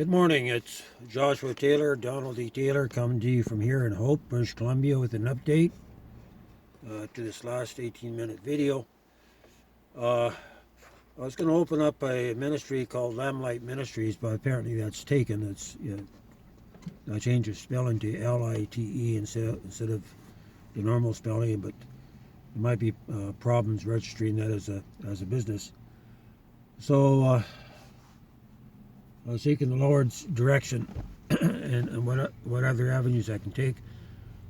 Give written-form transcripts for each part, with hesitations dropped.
Good morning, it's Joshua Taylor, Donald D. Taylor, coming to you from here in Hope, British Columbia with an update to this last 18-minute video. I was going to open up a ministry called LAMBLITE Ministries, but apparently that's taken. It's I changed the spelling to L-I-T-E instead of the normal spelling, but there might be problems registering that as a business. So I was seeking the Lord's direction and what other avenues I can take.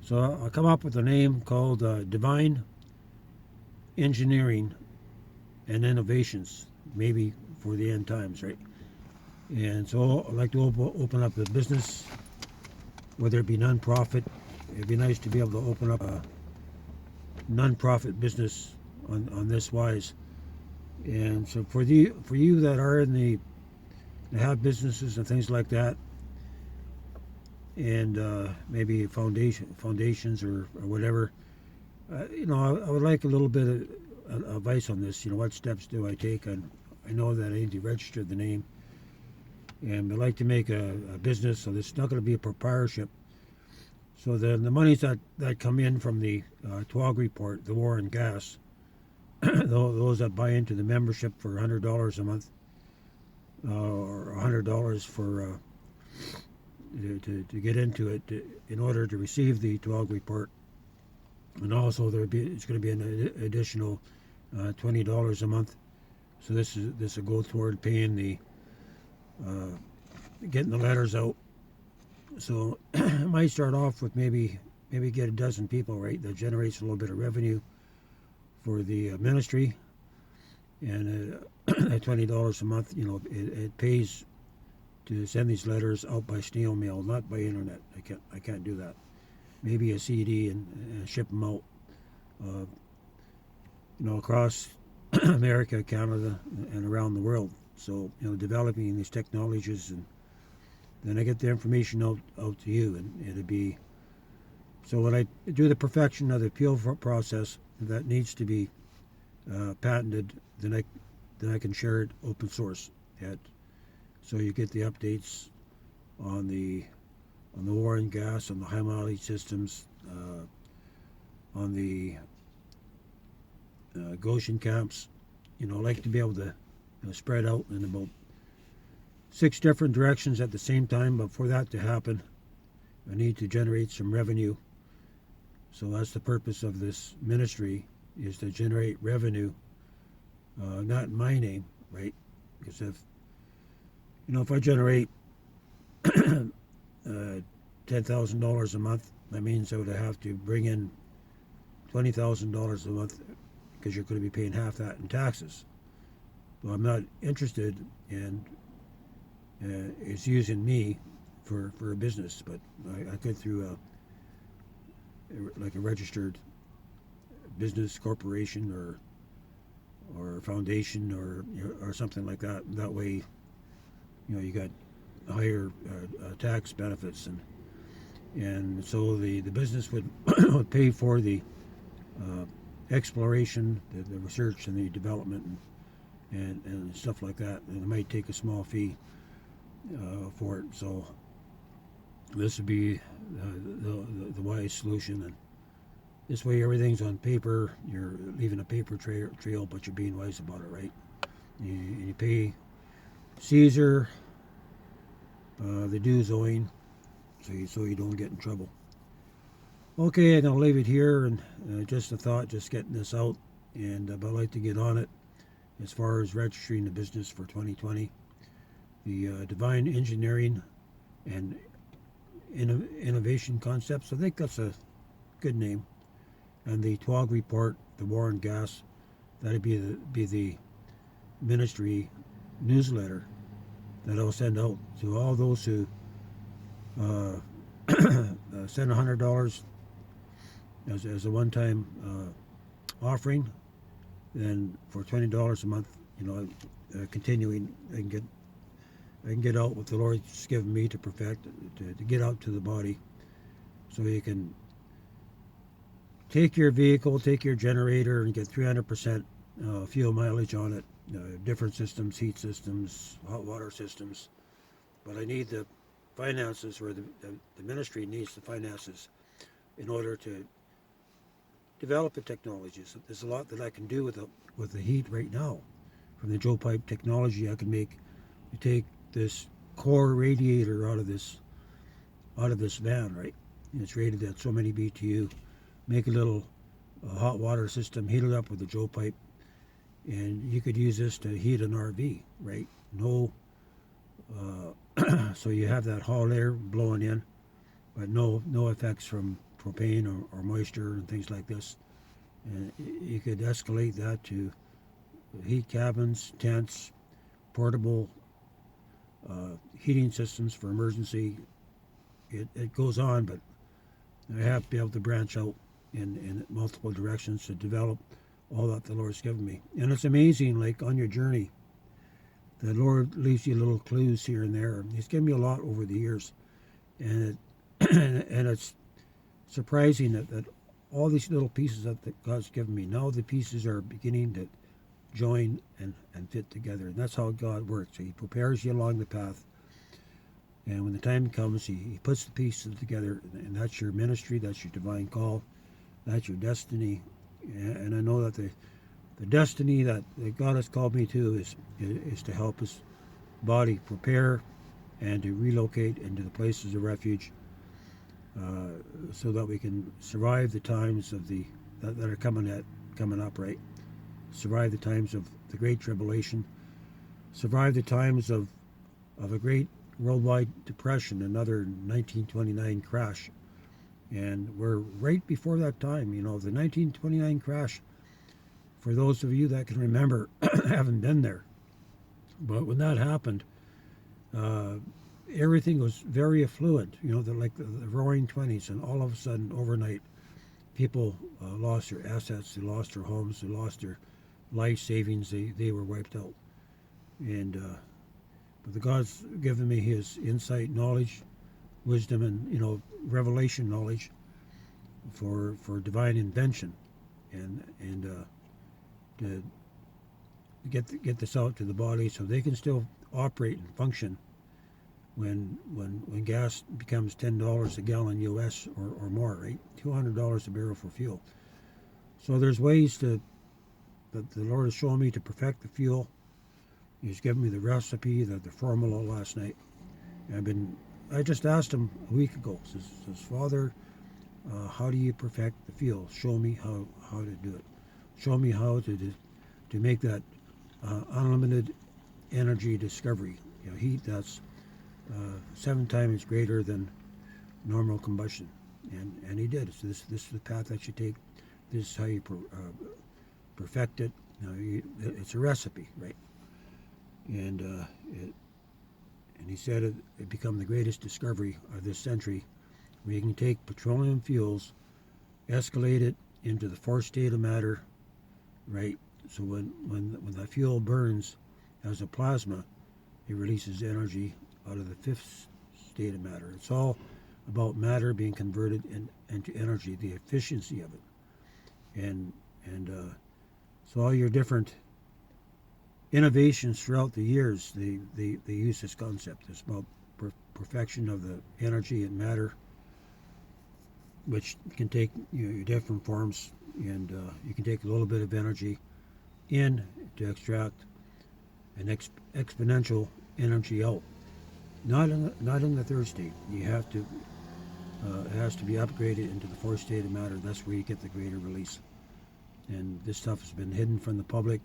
So I'll come up with a name called Divine Engineering and Innovations, maybe for the end times, right? And so I'd like to open up a business, whether it be non-profit. It'd be nice to be able to open up a non-profit business on this wise. And so for you that are in the have businesses and things like that, and maybe foundations or whatever, I would like a little bit of advice on this. What steps do I take? And I know that I need to register the name, and I'd like to make a business, so it's not going to be a proprietorship. So the monies that come in from the TWOG Report, the war on gas, those that buy into the membership for $100 a month, or $100 for to get into it in order to receive the TWOG Report, and also it's going to be an additional $20 a month. So this will go toward paying the getting the letters out. So I might start off with maybe get a dozen people, right? That generates a little bit of revenue for the ministry, and at $20 a month, it pays to send these letters out by snail mail, not by internet. I can't do that. Maybe a CD and ship them out, across America, Canada, and around the world. So developing these technologies, and then I get the information out to you, and it'd be so when I do the perfection of the appeal process that needs to be patented, then I can share it open source. So you get the updates on the war on gas, on the high mileage systems, on the Goshen camps. I like to be able to spread out in about 6 different directions at the same time. But for that to happen, I need to generate some revenue. So that's the purpose of this ministry, is to generate revenue. Not in my name, right? Because if I generate $10,000 a month, that means I would have to bring in $20,000 a month, because you're going to be paying half that in taxes. Well, I'm not interested in it's using me for a business, but I could through like a registered business corporation or foundation or something like that. That way, you got higher tax benefits, and so the business would would pay for the exploration, the research, and the development, and stuff like that. And it might take a small fee for it. So this would be the wise solution. And this way, everything's on paper. You're leaving a paper trail, but you're being wise about it, right? You pay Caesar the dues owing, so you don't get in trouble. Okay, I'm going to leave it here, and just a thought, just getting this out, and I'd like to get on it as far as registering the business for 2020. The Divine Engineering and Innovation Concepts, I think that's a good name. And the TWOG Report, the war on gas, that'd be the ministry newsletter that I'll send out to all those who send $100 as a one-time offering. Then for $20 a month, continuing, I can get out what the Lord's given me to perfect, to get out to the body, so you can take your vehicle, take your generator, and get 300% fuel mileage on it. Different systems, heat systems, hot water systems, but I need the finances, or the ministry needs the finances in order to develop the technologies. There's a lot that I can do with the heat right now. From the Joe Pipe technology, I can take this core radiator out of this van, right? And it's rated at so many BTU. Make a little hot water system, heat it up with the Joe Pipe, and you could use this to heat an RV, right? No, so you have that hot air blowing in, but no effects from propane or moisture and things like this. And you could escalate that to heat cabins, tents, portable heating systems for emergency. It goes on, but I have to be able to branch out in multiple directions to develop all that the Lord's given me. And it's amazing, like on your journey, the Lord leaves you little clues here and there. He's given me a lot over the years, and and it's surprising that all these little pieces that God's given me, now the pieces are beginning to join and fit together. And that's how God works. He prepares you along the path, and when the time comes, he puts the pieces together, and that's your ministry, that's your divine call, that's your destiny. And I know that the destiny that God has called me to is to help His body prepare and to relocate into the places of refuge, so that we can survive the times of that are coming up, right? Survive the times of the Great Tribulation, survive the times of a great worldwide depression, another 1929 crash. And we're right before that time. The 1929 crash, for those of you that can remember, haven't been there. But when that happened, everything was very affluent, like the roaring 20s, and all of a sudden, overnight, people lost their assets, they lost their homes, they lost their life savings, they were wiped out. And but the God's given me His insight, knowledge, wisdom, and revelation knowledge for divine invention, and to get this out to the body so they can still operate and function when gas becomes $10 a gallon US or more, right? $200 a barrel for fuel. So there's ways that the Lord has shown me to perfect the fuel. He's given me the recipe, the formula last night. I just asked Him a week ago. Says Father, how do you perfect the fuel? Show me how to do it. Show me how to make that unlimited energy discovery. Heat that's 7 times greater than normal combustion. And He did. So this is the path that you take. This is how you perfect it. It's a recipe, right? And He said it become the greatest discovery of this century, where you can take petroleum fuels, escalate it into the 4th state of matter, right? So when the fuel burns as a plasma, it releases energy out of the 5th state of matter. It's all about matter being converted into energy, the efficiency of it. And so all your different innovations throughout the years, they use this concept. It's about perfection of the energy and matter, which can take your different forms, and you can take a little bit of energy in to extract an exponential energy out. Not in the 3rd state. You have to. It has to be upgraded into the 4th state of matter. That's where you get the greater release. And this stuff has been hidden from the public,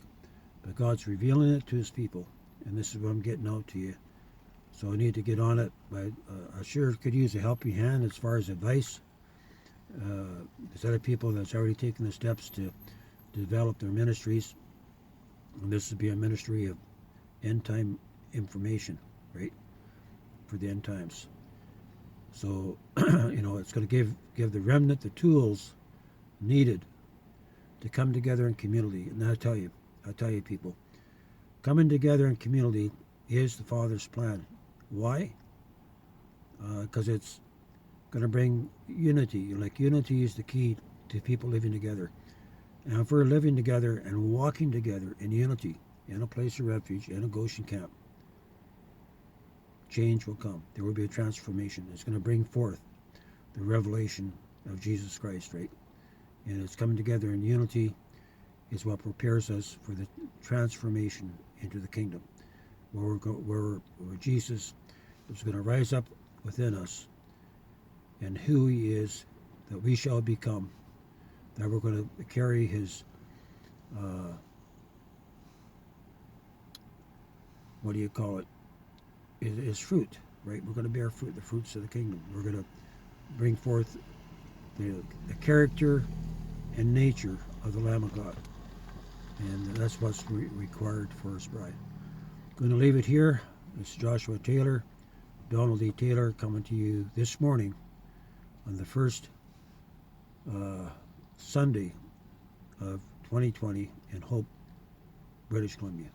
but God's revealing it to His people, and this is what I'm getting out to you. So I need to get on it. But I sure could use a helping hand as far as advice. There's other people that's already taken the steps to develop their ministries, and this would be a ministry of end time information, right? For the end times. So it's going to give the remnant the tools needed to come together in community. And I tell you people, coming together in community is the Father's plan. Why? Because it's going to bring unity. Like, unity is the key to people living together. And if we're living together and walking together in unity, in a place of refuge, in a Goshen camp, change will come. There will be a transformation. It's going to bring forth the revelation of Jesus Christ, right? And it's coming together in unity is what prepares us for the transformation into the kingdom, where Jesus is going to rise up within us, and who he is, that we shall become, that we're going to carry his what do you call it? Is fruit, right? We're going to bear fruit, the fruits of the kingdom. We're going to bring forth the character and nature of the Lamb of God. And that's what's required for his bride. Going to leave it here. It's Joshua Taylor, Donald E. Taylor, coming to you this morning on the first Sunday of 2020 in Hope, British Columbia.